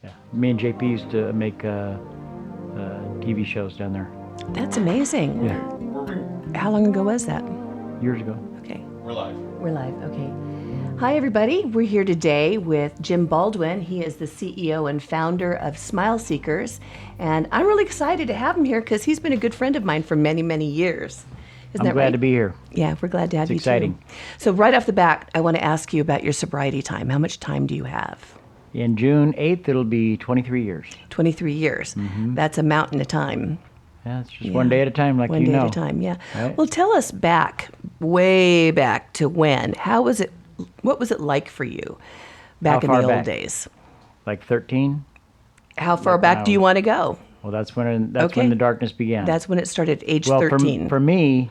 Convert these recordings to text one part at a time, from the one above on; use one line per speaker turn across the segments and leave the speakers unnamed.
Yeah. Me and JP used to make TV shows down there.
That's amazing.
Yeah.
How long ago was that?
Years ago.
Okay.
We're live.
We're live. Okay. Hi, everybody. We're here today with Jim Baldwin. He is the CEO and founder of Smile Seekers. And I'm really excited to have him here because he's been a good friend of mine for many, many years. Isn't
I'm
that
glad
right?
to be here.
Yeah, we're glad to have
It's
you
exciting.
too. So right off the bat, I want to ask you about your sobriety time. How much time do you have?
In June 8th, it'll be 23 years.
23 years. That's a mountain of time.
Yeah, it's just
Yeah.
one day at a time, like
One
you
day
know.
at a time, yeah.
Right.
Well, tell us way back to when. What was it like for you back in
How
the
far
old
back?
days?
Like 13?
How far
Like
back
now.
do you want to go?
Well, that's when
Okay.
the darkness began.
That's when it started, age
well,
13.
For me,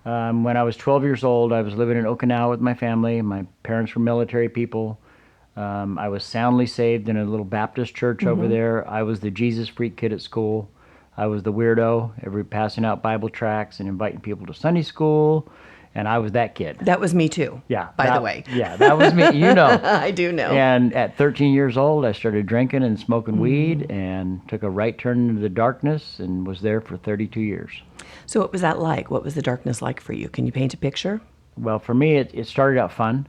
when I was 12 years old, I was living in Okinawa with my family. My parents were military people. I was soundly saved in a little Baptist church over there. I was the Jesus freak kid at school. I was the weirdo, passing out Bible tracts and inviting people to Sunday school, and I was that kid.
That was me too,
Yeah.
by
that-
the way.
Yeah, that was me. You know.
I do know.
And at 13 years old, I started drinking and smoking weed and took a right turn into the darkness and was there for 32 years.
So what was that like? What was the darkness like for you? Can you paint a picture?
Well, for me, it started out fun,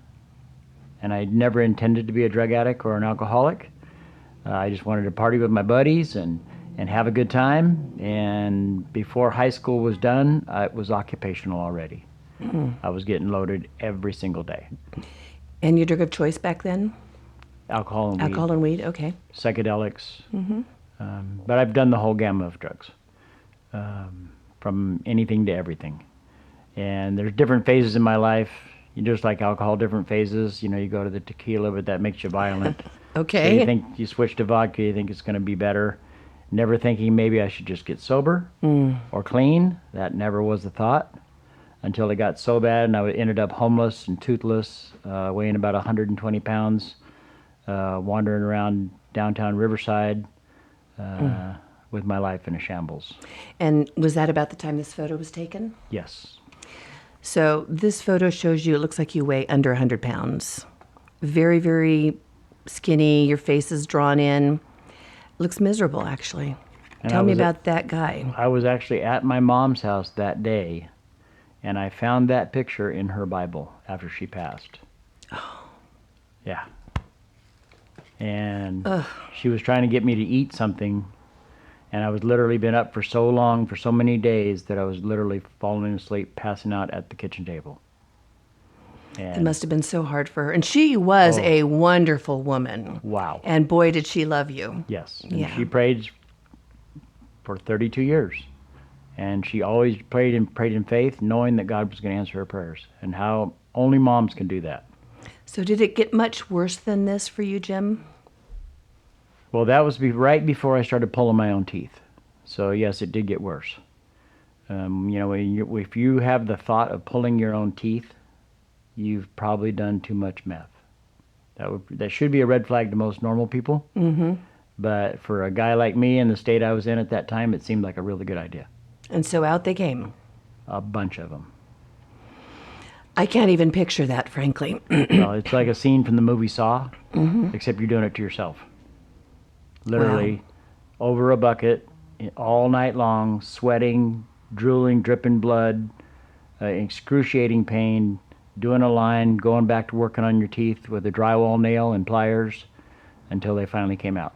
and I never intended to be a drug addict or an alcoholic. I just wanted to party with my buddies and have a good time. And before high school was done, it was occupational already. I was getting loaded every single day.
And your drug of choice back then?
Alcohol and weed,
Alcohol and weed? Okay.
psychedelics. But I've done the whole gamut of drugs, from anything to everything. And there's different phases in my life. You just like alcohol, different phases. You know, you go to the tequila, but that makes you violent. So
Okay.
you think you switch to vodka, you think it's going to be better. Never thinking maybe I should just get sober or clean. That never was the thought until it got so bad and I ended up homeless and toothless, weighing about 120 pounds, wandering around downtown Riverside with my life in a shambles.
And was that about the time this photo was taken?
Yes.
So this photo shows you, it looks like you weigh under 100 pounds. Very, very skinny. Your face is drawn in. Looks miserable, actually.
And
Tell
I
me
was
about that guy.
I was actually at my mom's house that day, and I found that picture in her Bible after she passed. Oh. Yeah. And she was trying to get me to eat something, and I was literally been up for so long, for so many days, that I was literally falling asleep, passing out at the kitchen table.
It
And
must have been so hard for her. And she was
Oh.
a wonderful woman.
wow.
And boy, did she love you.
Yes. And
Yeah.
she prayed for 32 years. And she always prayed in faith, knowing that God was going to answer her prayers. And how only moms can do that.
So did it get much worse than this for you, Jim?
Well, that was right before I started pulling my own teeth. So yes, it did get worse. You know, if you have the thought of pulling your own teeth, you've probably done too much meth. That should be a red flag to most normal people. Mm-hmm. But for a guy like me in the state I was in at that time, it seemed like a really good idea.
And so out they came.
A bunch of them.
I can't even picture that, frankly.
Well, it's like a scene from the movie Saw, except you're doing it to yourself. Literally, over a bucket, all night long, sweating, drooling, dripping blood, excruciating pain, doing a line, going back to working on your teeth with a drywall nail and pliers until they finally came out.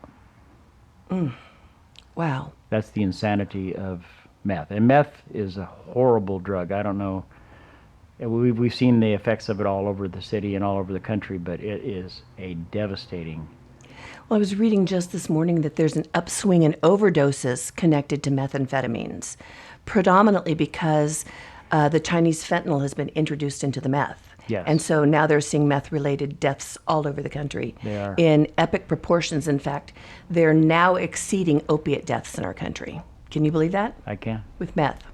Wow.
That's the insanity of meth. And meth is a horrible drug. I don't know. We've seen the effects of it all over the city and all over the country, but it is a devastating.
Well, I was reading just this morning that there's an upswing in overdoses connected to methamphetamines, predominantly because the Chinese fentanyl has been introduced into the meth.
Yes.
And so now they're seeing meth-related deaths all over the country.
They are.
In epic proportions. In fact, they're now exceeding opiate deaths in our country. Can you believe that?
I can.
With meth.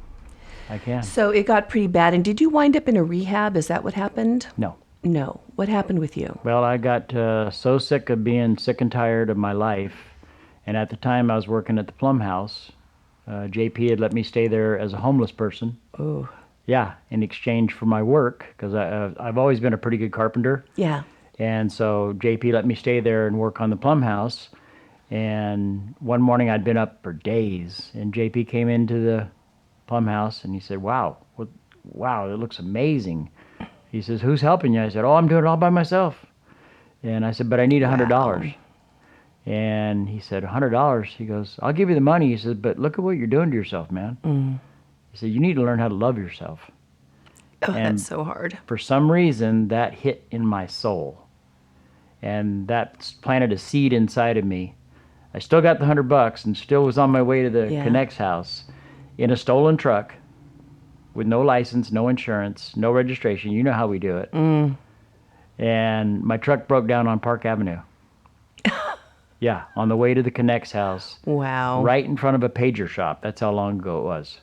I can.
So it got pretty bad. And did you wind up in a rehab? Is that what happened?
No.
No. What happened with you?
Well, I got so sick of being sick and tired of my life. And at the time I was working at the Plum House. JP had let me stay there as a homeless person.
Oh.
Yeah, in exchange for my work, because I've always been a pretty good carpenter.
Yeah.
And so JP let me stay there and work on the Plum House. And one morning I'd been up for days, and JP came into the plum house and he said, wow, it looks amazing. He says, who's helping you? I said, oh, I'm doing it all by myself. And I said, but I need $100.
Wow.
And he said, $100? He goes, I'll give you the money. He said, but look at what you're doing to yourself, man. He said, you need to learn how to love yourself.
Oh,
And
that's so hard.
for some reason, that hit in my soul. And that planted a seed inside of me. I still got the $100 and still was on my way to the
Yeah.
Connect's house in a stolen truck with no license, no insurance, no registration. You know how we do it. And my truck broke down on Park Avenue. Yeah, on the way to the Connect's house.
Wow.
Right in front of a pager shop. That's how long ago it was.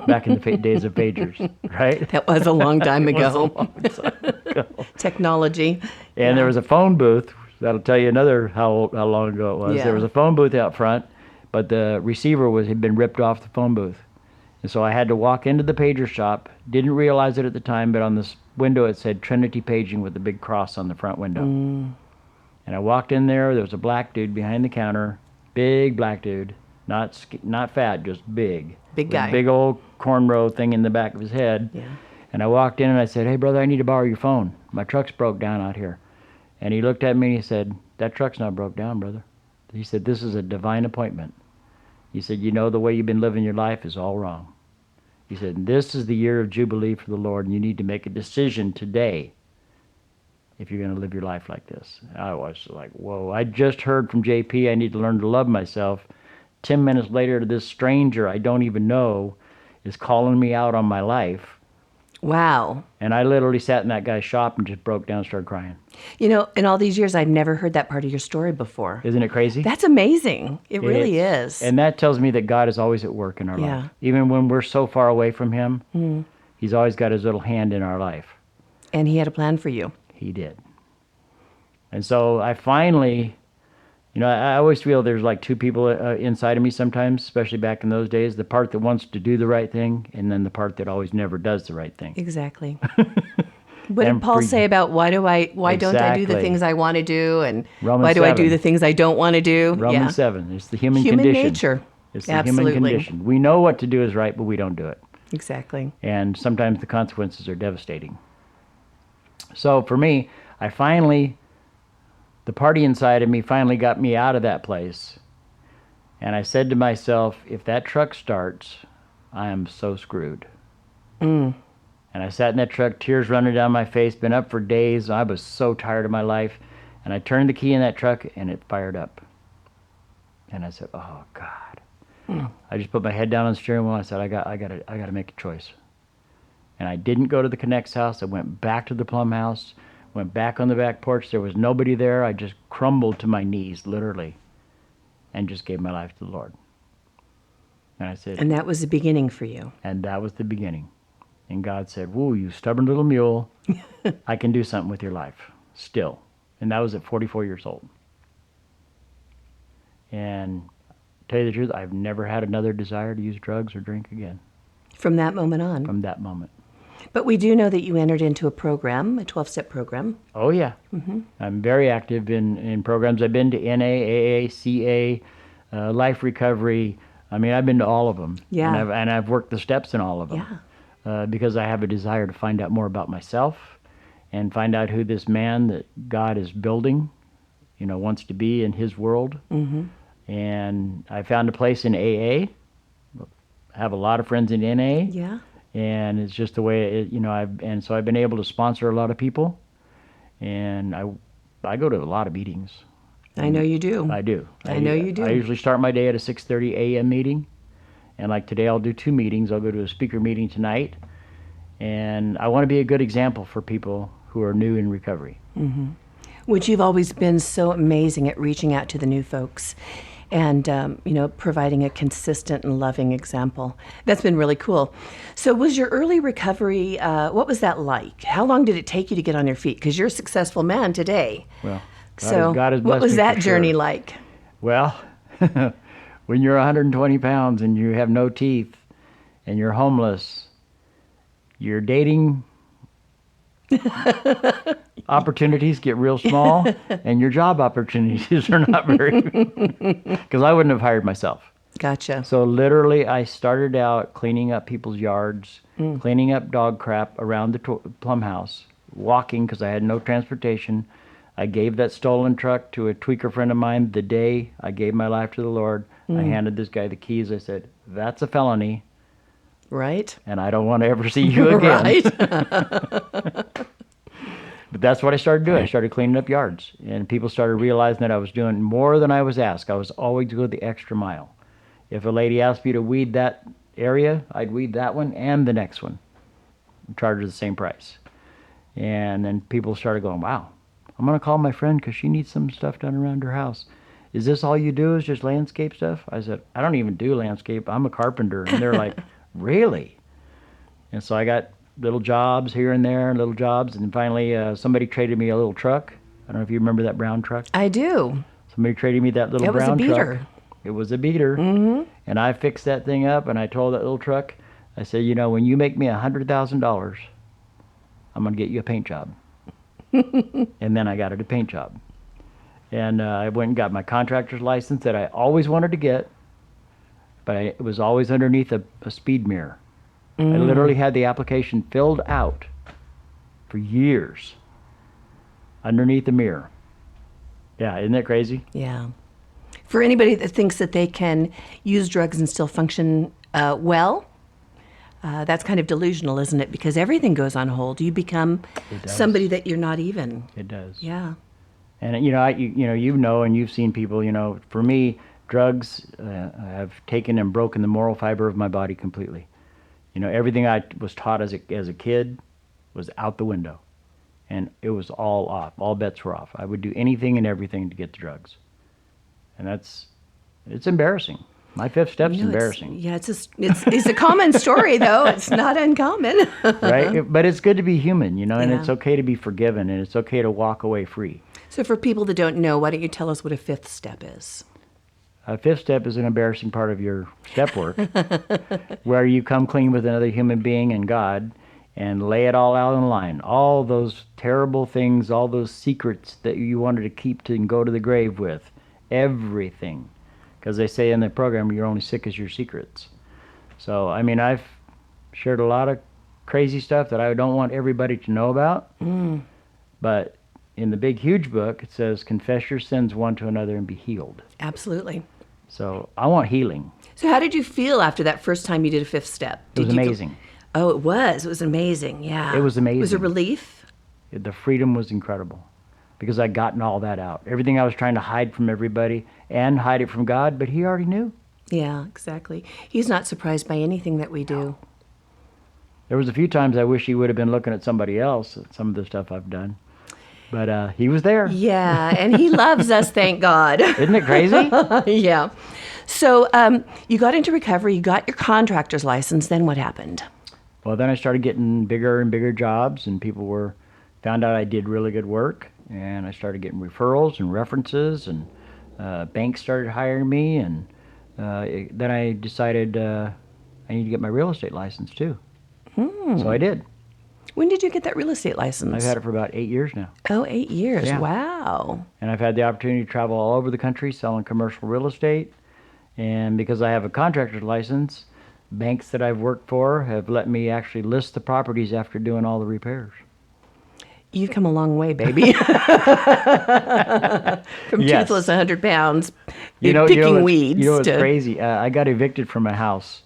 Back in the days of pagers, right?
That was a long time
It was a
ago.
long time ago.
Technology.
And there was a phone booth. That'll tell you another how long ago it was.
Yeah.
There was a phone booth out front, but the receiver had been ripped off the phone booth. And so I had to walk into the pager shop. Didn't realize it at the time, but on this window it said Trinity Paging with a big cross on the front window. And I walked in there. There was a black dude behind the counter, big black dude, not fat, just big.
Big
With
guy.
a big old cornrow thing in the back of his head.
Yeah.
And I walked in and I said, hey, brother, I need to borrow your phone. My truck's broke down out here. And he looked at me and he said, that truck's not broke down, brother. He said, this is a divine appointment. He said, you know, the way you've been living your life is all wrong. He said, this is the year of Jubilee for the Lord, and you need to make a decision today if you're going to live your life like this. I was like, whoa, I just heard from JP, I need to learn to love myself. 10 minutes later, this stranger I don't even know is calling me out on my life.
Wow.
And I literally sat in that guy's shop and just broke down and started crying.
You know, in all these years, I've never heard that part of your story before.
Isn't it crazy?
That's amazing. It really is.
And that tells me that God is always at work in our
Yeah.
life. Even when we're so far away from Him, He's always got His little hand in our life.
And he had a plan for you.
He did. And so I finally, you know, I always feel there's like two people inside of me sometimes, especially back in those days, the part that wants to do the right thing and then the part that always never does the right thing.
Exactly. What did
And
Paul
for-
say about why don't I do the
Exactly.
things I want to do, and
Romans
why do I do
7.
the things I don't want to do?
Romans 7. It's the human
Human
condition.
nature.
It's the
Absolutely.
human condition. We know what to do is right, but we don't do it.
Exactly.
And sometimes the consequences are devastating. So for me, the party inside of me finally got me out of that place. And I said to myself, if that truck starts, I am so screwed. And I sat in that truck, tears running down my face, been up for days. I was so tired of my life. And I turned the key in that truck and it fired up. And I said, oh God. I just put my head down on the steering wheel. I said, I got to make a choice. And I didn't go to the Connect's house. I went back to the Plum house, went back on the back porch. There was nobody there. I just crumbled to my knees, literally, and just gave my life to the Lord. And I said,
And that was the beginning for you.
and that was the beginning. And God said, woo, you stubborn little mule, I can do something with your life still. And that was at 44 years old. And to tell you the truth, I've never had another desire to use drugs or drink again
From that moment on.
from that moment.
But we do know that you entered into a program, a 12-step program.
Oh, yeah. I'm very active in programs. I've been to NA, AA, CA, Life Recovery. I mean, I've been to all of them.
Yeah.
And I've worked the steps in all of them. Because I have a desire to find out more about myself and find out who this man that God is building, you know, wants to be in His world. And I found a place in AA. I have a lot of friends in NA.
Yeah.
And it's just the way it, you know, so I've been able to sponsor a lot of people, and I go to a lot of meetings.
I know you do.
I do.
I know you do.
I usually start my day at a 6:30 a.m. meeting, and like today I'll do 2 meetings. I'll go to a speaker meeting tonight, and I want to be a good example for people who are new in recovery.
Which you've always been so amazing at reaching out to the new folks and, you know, providing a consistent and loving example. That's been really cool. So was your early recovery, what was that like? How long did it take you to get on your feet? Because you're a successful man today.
Well,
So
God has
what
blessed
was
me
that
for
journey
sure.
like?
Well, when you're 120 pounds and you have no teeth and you're homeless, you're dating opportunities get real small, and your job opportunities are not very, because I wouldn't have hired myself.
Gotcha.
So literally, I started out cleaning up people's yards, cleaning up dog crap around the plum house, walking because I had no transportation. I gave that stolen truck to a tweaker friend of mine the day I gave my life to the Lord. I handed this guy the keys. I said, "That's a felony,
Right?
and I don't want to ever see you again."
Right?
But that's what I started doing. I started cleaning up yards, and people started realizing that I was doing more than I was asked. I was always going the extra mile. If a lady asked me to weed that area, I'd weed that one and the next one, charge her the same price. And then people started going, "Wow, I'm going to call my friend because she needs some stuff done around her house. Is this all you do, is just landscape stuff?" I said, "I don't even do landscape. I'm a carpenter." And they're like, "Really?" And so I got little jobs here and there, little jobs. And then finally, somebody traded me a little truck. I don't know if you remember that brown truck.
I do.
Somebody traded me that little
It was a
brown
beater.
truck. It was a beater. And I fixed that thing up, and I told that little truck, I said, when you make me $100,000, I'm going to get you a paint job. And then I got it a paint job. And I went and got my contractor's license that I always wanted to get, but it was always underneath a speed mirror. I literally had the application filled out for years underneath the mirror. Yeah, isn't that crazy?
Yeah. For anybody that thinks that they can use drugs and still function well, that's kind of delusional, isn't it? Because everything goes on hold. You become somebody that you're not even.
It does.
Yeah.
And and you've seen people. For me, drugs have taken and broken the moral fiber of my body completely. Everything I was taught as a kid was out the window, and it was all off. All bets were off. I would do anything and everything to get the drugs, and it's embarrassing. My fifth step's embarrassing.
It's a common story though. It's not uncommon.
Right? But it's good to be human, and it's okay to be forgiven, and it's okay to walk away free.
So for people that don't know, why don't you tell us what a fifth step is?
A fifth step is an embarrassing part of your step work, where you come clean with another human being and God and lay it all out on the line. All those terrible things, all those secrets that you wanted to keep and go to the grave with, everything. Because they say in the program, you're only sick as your secrets. So, I've shared a lot of crazy stuff that I don't want everybody to know about. But in the big, huge book, it says, confess your sins one to another and be healed.
Absolutely.
So I want healing.
So how did you feel after that first time you did a fifth step?
It was amazing.
Oh, it was. It was amazing. Yeah.
It was amazing.
Was it relief?
The freedom was incredible because I'd gotten all that out. Everything I was trying to hide from everybody and hide it from God, but he already knew.
Yeah, exactly. He's not surprised by anything that we do.
There was a few times I wish he would have been looking at somebody else at some of the stuff I've done. But he was there.
Yeah, and he loves us, thank God.
Isn't it crazy?
Yeah. So you got into recovery, you got your contractor's license, then what happened?
Well, then I started getting bigger and bigger jobs, and people found out I did really good work, and I started getting referrals and references, and banks started hiring me, and then I decided I need to get my real estate license too. So I did.
When did you get that real estate license?
I've had it for about 8 years now.
Oh, 8 years.
Yeah.
Wow.
And I've had the opportunity to travel all over the country selling commercial real estate. And because I have a contractor's license, banks that I've worked for have let me actually list the properties after doing all the repairs.
You've come a long way, baby. From toothless 100 pounds, picking weeds.
It's crazy. I got evicted from a house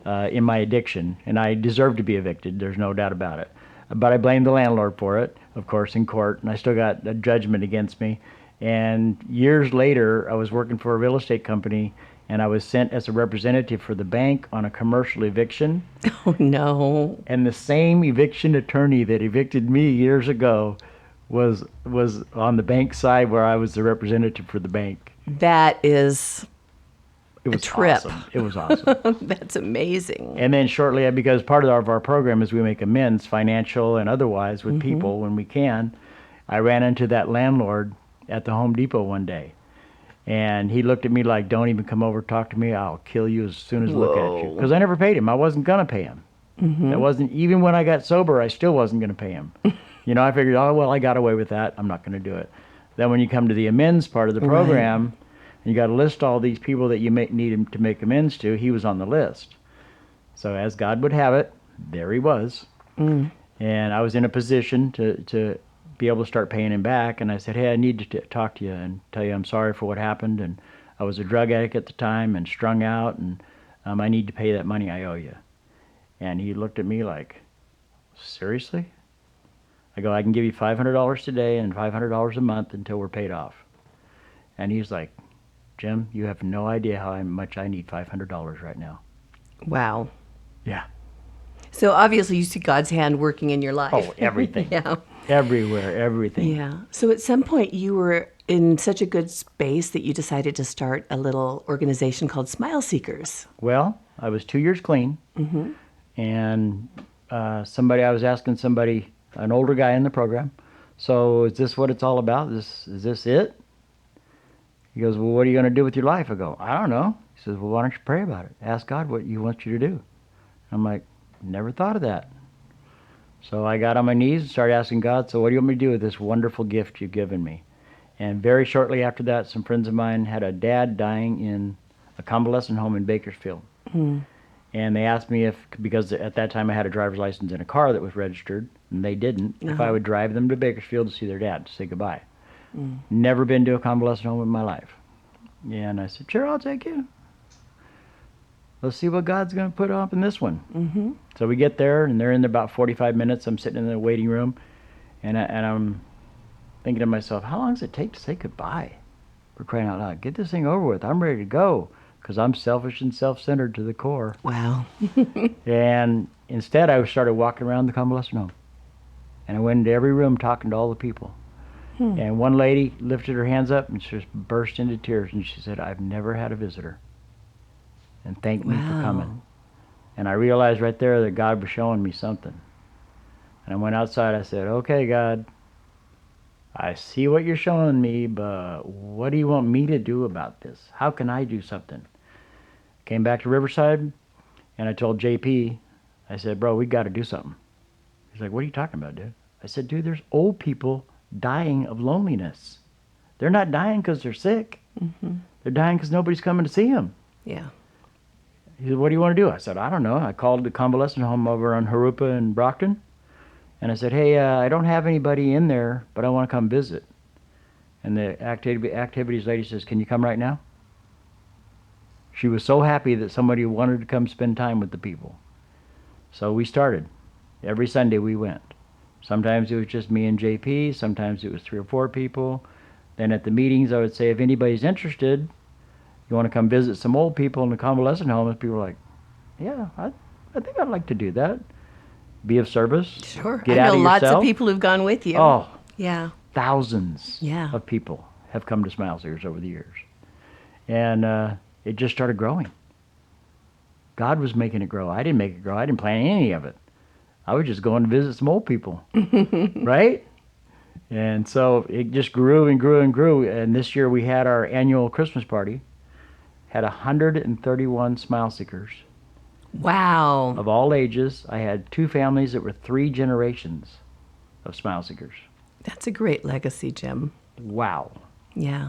in my addiction, and I deserved to be evicted. There's no doubt about it. But I blamed the landlord for it, of course, in court, and I still got a judgment against me. And years later, I was working for a real estate company, and I was sent as a representative for the bank on a commercial eviction.
Oh, no.
And the same eviction attorney that evicted me years ago was on the bank side where I was the representative for the bank.
That is
It was
a trip.
awesome. It was awesome.
That's amazing.
And then shortly, because part of our program is we make amends, financial and otherwise, with people when we can, I ran into that landlord at the Home Depot one day. And he looked at me like, "Don't even come over, talk to me. I'll kill you as soon as I look at you." Because I never paid him. I wasn't going to pay him. That wasn't, even when I got sober, I still wasn't going to pay him. You know, I figured, oh, well, I got away with that. I'm not going to do it. Then when you come to the amends part of the program, and you got to list all these people that you may need him to make amends to, he was on the list. So as God would have it, there he was. And I was in a position to be able to start paying him back. And I said, hey, I need to talk to you and tell you I'm sorry for what happened. And I was a drug addict at the time and strung out, and I need to pay that money I owe you. And he looked at me like, seriously? I go, I can give you $500 today and $500 a month until we're paid off. And he's like, Jim, you have no idea how much I need $500 right now.
Wow.
Yeah.
So obviously you see God's hand working in your life.
Oh, everything.
Yeah.
Everywhere, everything.
Yeah. So at some point you were in such a good space that you decided to start a little organization called Smile Seekers.
Well, I was 2 years clean. And I was asking somebody, an older guy in the program, so is this what it's all about? Is this it? He goes, well, what are you going to do with your life? I go, I don't know. He says, well, why don't you pray about it? Ask God what he wants you to do. I'm like, never thought of that. So I got on my knees and started asking God, so what do you want me to do with this wonderful gift you've given me? And very shortly after that, some friends of mine had a dad dying in a convalescent home in Bakersfield. And they asked me because at that time I had a driver's license in a car that was registered, and they didn't, if I would drive them to Bakersfield to see their dad, to say goodbye. Never been to a convalescent home in my life. And I said, sure, I'll take you. Let's see what God's going to put up in this one. So we get there, and they're in there about 45 minutes. I'm sitting in the waiting room, and I'm thinking to myself, how long does it take to say goodbye? For crying out loud, get this thing over with. I'm ready to go, because I'm selfish and self-centered to the core.
Wow.
And instead, I started walking around the convalescent home. And I went into every room talking to all the people. And one lady lifted her hands up and just burst into tears. And she said, I've never had a visitor. And thanked me for coming. And I realized right there that God was showing me something. And I went outside. I said, okay, God, I see what you're showing me, but what do you want me to do about this? How can I do something? Came back to Riverside, and I told JP, I said, bro, we got to do something. He's like, what are you talking about, dude? I said, dude, there's old people dying of loneliness. They're not dying because they're sick. They're dying because nobody's coming to see them.
Yeah.
He said, what do you want to do? I said, I don't know. I called the convalescent home over on Harupa and Brockton, and I said, hey, I don't have anybody in there, but I want to come visit. And the activities lady says, can you come right now? She was so happy that somebody wanted to come spend time with the people. So we started. Every Sunday we went. Sometimes it was just me and JP. Sometimes it was 3 or 4 people. Then at the meetings I would say, if anybody's interested, you want to come visit some old people in the convalescent home? And people were like, yeah, I think I'd like to do that. Be of service.
Sure.
Get
I
out
know
of
lots
yourself.
of people who've gone with you.
Oh,
yeah.
thousands
Yeah.
of people have come to Smile Seekers over the years. And it just started growing. God was making it grow. I didn't make it grow. I didn't plan any of it. I was just going to visit some old people, right? And so it just grew and grew and grew. And this year we had our annual Christmas party, had 131 Smile Seekers
Wow.
of all ages. I had 2 families that were 3 generations of Smile Seekers.
That's a great legacy, Jim.
Wow.
Yeah.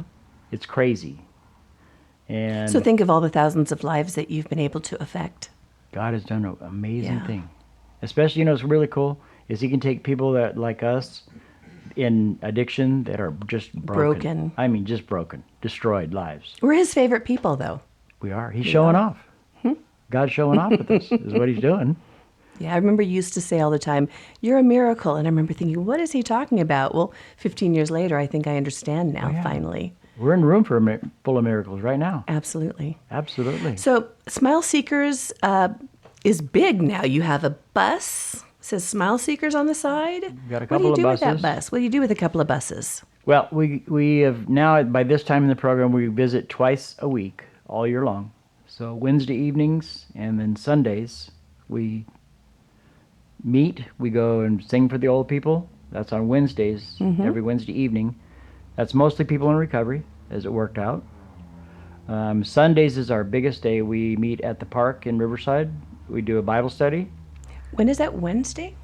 It's crazy. And
So think of all the thousands of lives that you've been able to affect.
God has done an amazing
Yeah.
thing. Especially, what's really cool is he can take people that, like us, in addiction that are just broken. I mean, just broken, destroyed lives.
We're his favorite people, though.
We are. He's showing off. God's showing off with us, is what he's doing.
Yeah, I remember you used to say all the time, you're a miracle. And I remember thinking, what is he talking about? Well, 15 years later, I think I understand now, finally.
We're in a room full of miracles right now.
Absolutely.
Absolutely.
So Smile Seekers is big now. You have a bus. It says Smile Seekers on the side.
Got a
What do
couple
you
of
do with that
buses.
bus? What do you do with a couple of buses?
Well, we have now, by this time in the program, we visit twice a week, all year long. So Wednesday evenings and then Sundays, we meet. We go and sing for the old people. That's on Wednesdays, every Wednesday evening. That's mostly people in recovery, as it worked out. Sundays is our biggest day. We meet at the park in Riverside. We do a Bible study.
When is that, Wednesday?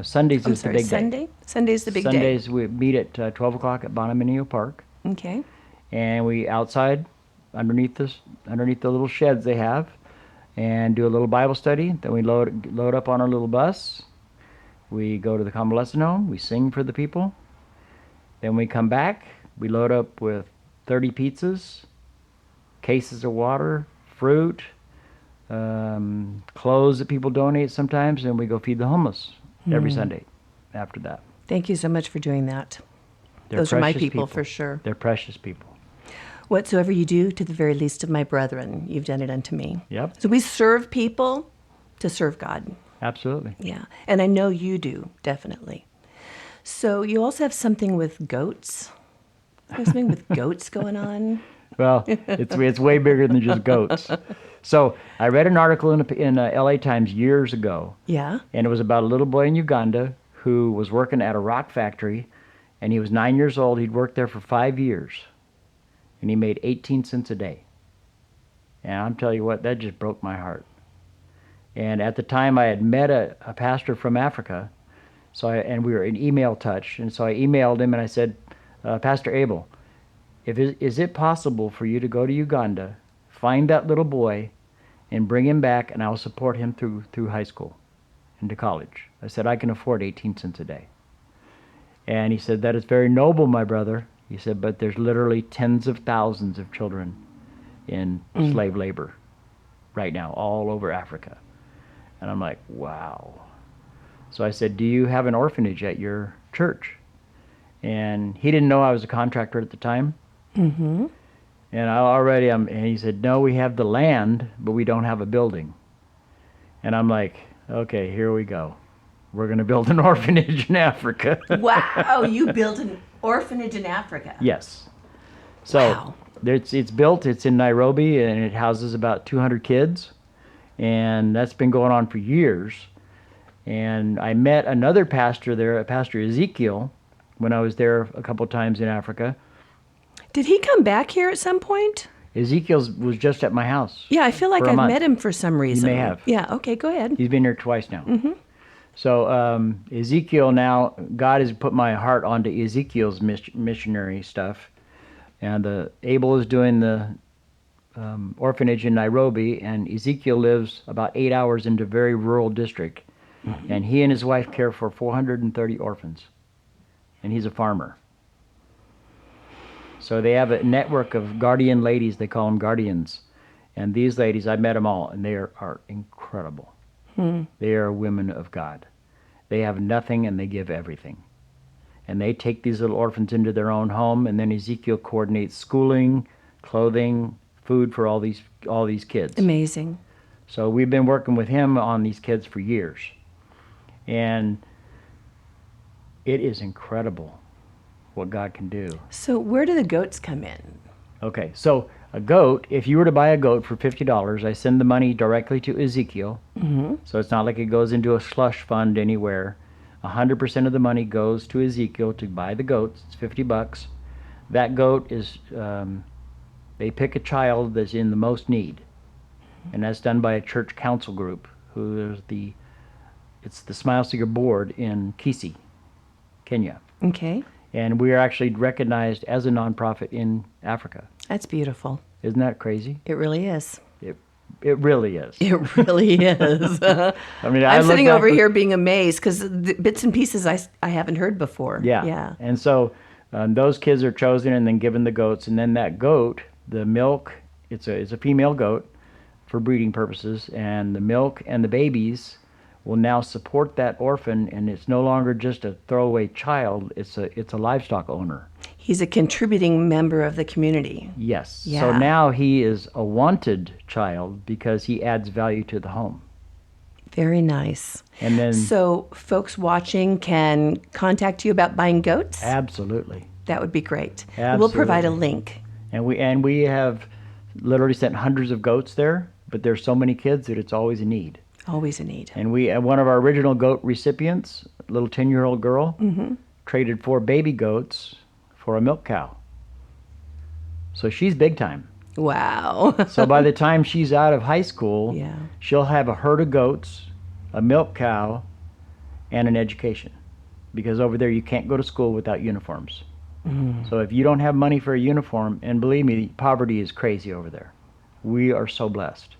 Sundays
I'm
is the
sorry,
big day.
Sunday? Sunday's the big day.
Sundays we meet at 12 o'clock at Bonaminio Park,
Okay.
and we outside underneath the little sheds they have, and do a little Bible study. Then we load up on our little bus. We go to the convalescent home. We sing for the people. Then we come back. We load up with 30 pizzas, cases of water, fruit, clothes that people donate sometimes, and we go feed the homeless every Sunday after that.
Thank you so much for doing that.
They're
Those are my
precious
people for sure.
They're precious people.
Whatsoever you do to the very least of my brethren, you've done it unto me.
Yep,
So we serve people to serve God.
absolutely.
Yeah. And I know you do, definitely. So you also have something with goats. There's something with goats going on.
Well, it's way bigger than just goats. So I read an article in LA Times years ago,
Yeah.
and it was about a little boy in Uganda who was working at a rock factory, and he was 9 years old. He'd worked there for 5 years, and he made 18 cents a day. And I'm telling you what, that just broke my heart. And at the time, I had met a pastor from Africa, and we were in email touch. And so I emailed him and I said, Pastor Abel, is it possible for you to go to Uganda, find that little boy, and bring him back, and I'll support him through high school and to college? I said, I can afford 18 cents a day. And he said, that is very noble, my brother. He said, but there's literally tens of thousands of children in slave labor right now, all over Africa. And I'm like, wow. So I said, do you have an orphanage at your church? And he didn't know I was a contractor at the time.
Mm-hmm.
And he said, no, we have the land, but we don't have a building. And I'm like, okay, here we go. We're going to build an orphanage in Africa.
Wow, you built an orphanage in Africa.
Yes. So
Wow.
it's built, it's in Nairobi, and it houses about 200 kids. And that's been going on for years. And I met another pastor there, Pastor Ezekiel, when I was there a couple times in Africa.
Did he come back here at some point?
Ezekiel was just at my house.
Yeah, I feel like
For a
I've
month.
met him for some reason.
may have.
Yeah, okay, go ahead.
He's been here twice now. So Ezekiel now, God has put my heart onto Ezekiel's missionary stuff. And Abel is doing the orphanage in Nairobi, and Ezekiel lives about 8 hours into a very rural district. And he and his wife care for 430 orphans. And he's a farmer. So they have a network of guardian ladies, they call them guardians. And these ladies, I met them all, and they are incredible. They are women of God. They have nothing, and they give everything. And they take these little orphans into their own home, and then Ezekiel coordinates schooling, clothing, food for all these kids.
Amazing.
So we've been working with him on these kids for years. And it is incredible what God can do.
So where do the goats come in?
Okay, so a goat, if you were to buy a goat for $50, I send the money directly to Ezekiel. So it's not like it goes into a slush fund anywhere. 100% of the money goes to Ezekiel to buy the goats. It's $50. That goat is, they pick a child that's in the most need. And that's done by a church council group who is it's the Smile Seeker board in Kisii, Kenya.
Okay,
And we are actually recognized as a nonprofit in Africa.
that's beautiful.
Isn't that crazy?
It really is.
It really is.
It really is.
I mean,
I'm sitting
looked
over
up-
here being amazed because the bits and pieces I haven't heard before.
Yeah.
Yeah.
And so those kids are chosen and then given the goats, and then that goat, the milk, it's a female goat for breeding purposes, and the milk and the babies will now support that orphan, and it's no longer just a throwaway child. It's a livestock owner.
He's a contributing member of the community.
Yes.
Yeah.
So now he is a wanted child because he adds value to the home.
Very nice.
And then
So folks watching can contact you about buying goats?
absolutely.
That would be great. We'll provide a link.
And we have literally sent hundreds of goats there, but there's so many kids that it's always a need.
Always a need.
And one of our original goat recipients, a little 10-year-old girl, traded 4 baby goats for a milk cow. So she's big time.
Wow.
So by the time she's out of high school,
Yeah.
she'll have a herd of goats, a milk cow, and an education. Because over there you can't go to school without uniforms. So if you don't have money for a uniform, and believe me, poverty is crazy over there. We are so blessed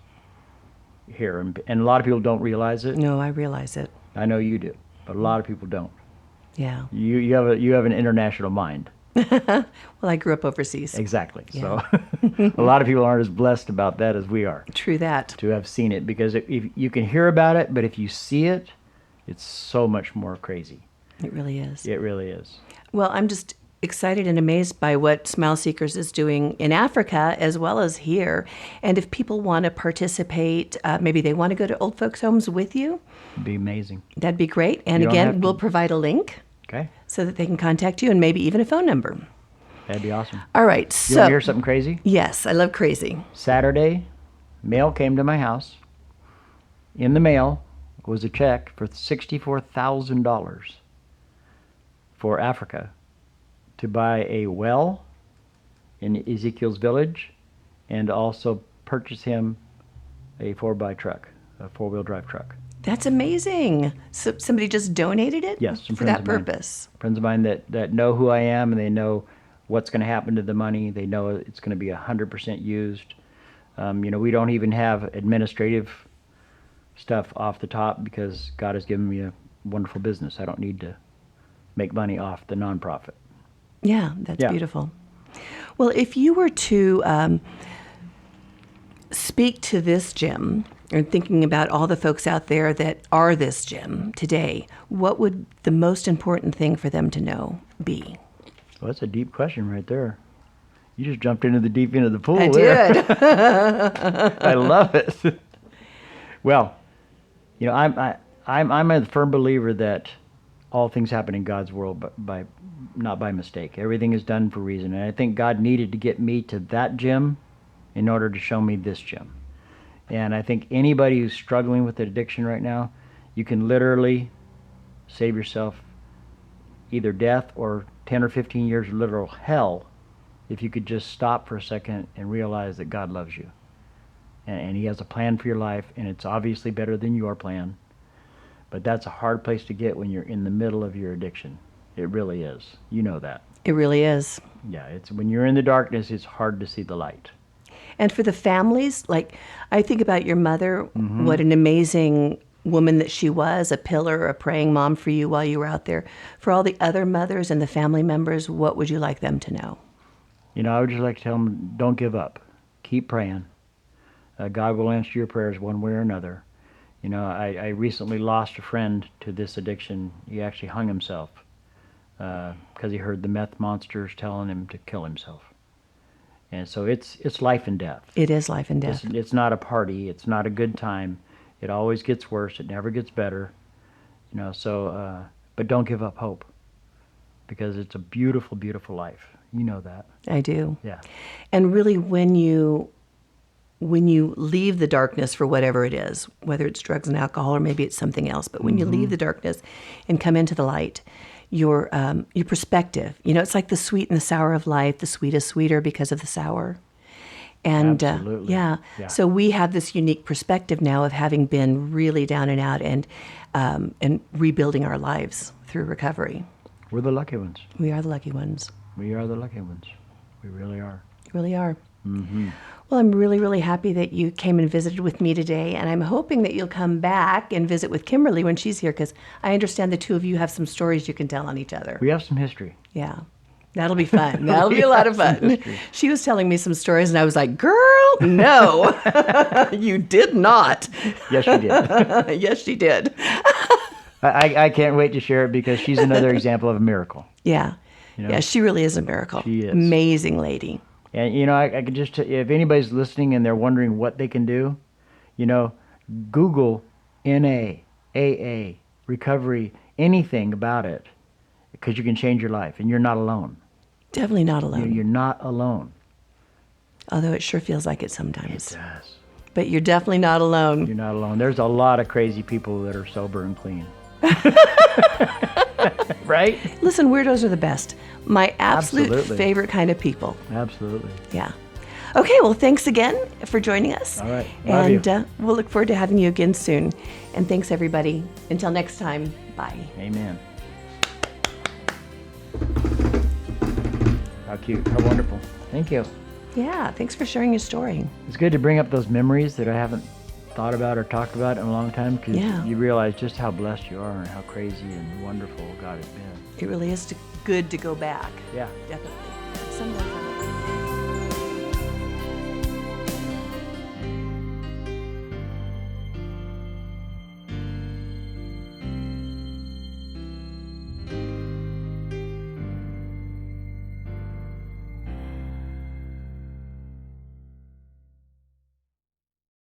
here, and a lot of people don't realize it.
No, I realize it.
I know you do, but a lot of people don't.
Yeah.
You have an international mind.
Well, I grew up overseas.
Exactly.
Yeah.
So a lot of people aren't as blessed about that as we are
True that.
to have seen it, because if you can hear about it, but if you see it, it's so much more crazy.
It really is.
It really is.
Well, I'm just excited and amazed by what Smile Seekers is doing in Africa as well as here. And if people want to participate, maybe they want to go to old folks' homes with you,
It'd be amazing.
that'd be great. And
You don't have
again,
to-
we'll provide a link
Okay,
so that they can contact you and maybe even a phone number.
that'd be awesome.
All right.
You want to
So,
hear something crazy?
yes, I love crazy.
Saturday, mail came to my house. In the mail was a check for $64,000 for Africa to buy a well in Ezekiel's village, and also purchase him a 4x truck, a 4-wheel drive truck.
That's amazing. So somebody just donated it
Yes, some
for
friends
that
of mine.
purpose.
Friends of mine that know who I am, and they know what's going to happen to the money. They know it's going to be 100% used. We don't even have administrative stuff off the top, because God has given me a wonderful business. I don't need to make money off the nonprofit.
Yeah, that's
Yeah.
beautiful. Well, if you were to speak to this Jim, or thinking about all the folks out there that are this Jim today, what would the most important thing for them to know be?
Well, that's a deep question right there. You just jumped into the deep end of the pool.
I
there.
did.
I love it. Well, I'm a firm believer that all things happen in God's world, but not by mistake. Everything is done for a reason, and I think God needed to get me to that Jim in order to show me this Jim. And I think anybody who's struggling with addiction right now, you can literally save yourself either death or 10 or 15 years of literal hell if you could just stop for a second and realize that God loves you. And He has a plan for your life, and it's obviously better than your plan. But that's a hard place to get when you're in the middle of your addiction. It really is. You know that.
It really is.
Yeah, it's when you're in the darkness, it's hard to see the light.
And for the families, like I think about your mother, what an amazing woman that she was, a pillar, a praying mom for you while you were out there. For all the other mothers and the family members, what would you like them to know?
I would just like to tell them, don't give up. Keep praying. God will answer your prayers one way or another. I recently lost a friend to this addiction. He actually hung himself because he heard the meth monsters telling him to kill himself. And so it's life and death.
It is life and death.
It's not a party. It's not a good time. It always gets worse. It never gets better. But don't give up hope, because it's a beautiful, beautiful life. You know that.
I do.
Yeah.
And really, when you leave the darkness for whatever it is, whether it's drugs and alcohol or maybe it's something else, but when you leave the darkness and come into the light, your perspective, it's like the sweet and the sour of life. The sweet is sweeter because of the sour. And
Absolutely.
yeah, so we have this unique perspective now of having been really down and out and rebuilding our lives through recovery.
We're the lucky ones.
We are the lucky ones.
We are the lucky ones. We really are.
Really are. Well, I'm really, really happy that you came and visited with me today, and I'm hoping that you'll come back and visit with Kimberly when she's here, because I understand the two of you have some stories you can tell on each other.
We have some history.
Yeah. That'll be fun. That'll be a lot of fun. She was telling me some stories, and I was like, girl, no, you did not.
Yes, she did.
Yes, she did.
I can't wait to share it, because she's another example of a miracle.
Yeah. Yeah, she really is a miracle.
She is.
Amazing lady.
And, I could just, if anybody's listening and they're wondering what they can do, Google NA, AA, recovery, anything about it, because you can change your life, and you're not alone.
Definitely not alone.
You're not alone.
Although it sure feels like it sometimes.
It does.
But you're definitely not alone.
You're not alone. There's a lot of crazy people that are sober and clean. Right?
Listen, weirdos are the best. My absolute
Absolutely.
favorite kind of people.
Absolutely.
Yeah. Okay, well, thanks again for joining us.
All right. Love you.
And we'll look forward to having you again soon. And thanks, everybody. Until next time, bye.
Amen. How cute. How wonderful. Thank you.
Yeah, thanks for sharing your story.
It's good to bring up those memories that I haven't thought about or talked about in a long time, because you realize just how blessed you are and how crazy and wonderful God has been.
It really is good to go back.
Yeah.
Definitely. Sometimes